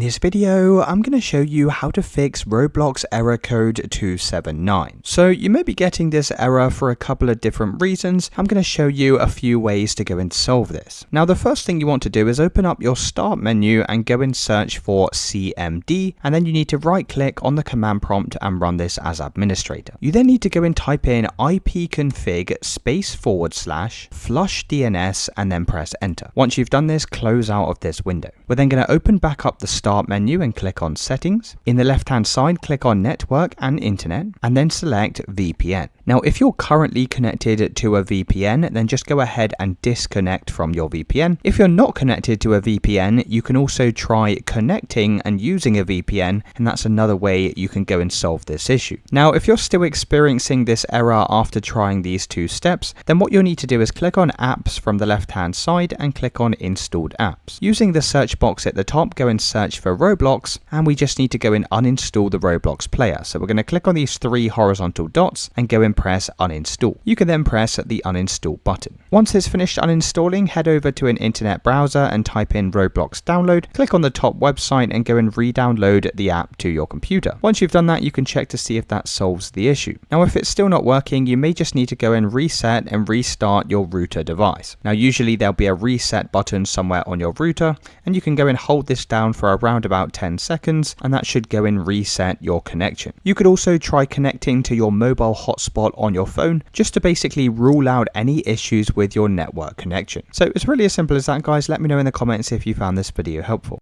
In this video, I'm going to show you how to fix Roblox error code 279. So you may be getting this error for a couple of different reasons. I'm going to show you a few ways to go and solve this. Now, the first thing you want to do is open up your start menu and go and search for CMD, and then you need to right click on the command prompt and run this as administrator. You then need to go and type in ipconfig /flush DNS and then press enter. Once you've done this, close out of this window. We're then going to open back up the start menu and click on settings. In the left hand side, click on network and internet and then select VPN. Now, if you're currently connected to a VPN, then just go ahead and disconnect from your VPN. If you're not connected to a VPN, you can also try connecting and using a VPN, and that's another way you can go and solve this issue. Now, if you're still experiencing this error after trying these two steps, then what you'll need to do is click on apps from the left hand side and click on installed apps. Using the search box at the top, go and search for Roblox, and we just need to go and uninstall the Roblox player. So we're going to click on these three horizontal dots and go and press uninstall. You can then press the uninstall button. Once it's finished uninstalling, head over to an internet browser and type in Roblox download. Click on the top website and go and re-download the app to your computer. Once you've done that, you can check to see if that solves the issue. Now, if it's still not working, you may just need to go and reset and restart your router device. Now, usually there'll be a reset button somewhere on your router, and you can go and hold this down for around about 10 seconds, and that should go and reset your connection. You could also try connecting to your mobile hotspot on your phone, just to basically rule out any issues with your network connection. So it's really as simple as that, guys. Let me know in the comments if you found this video helpful.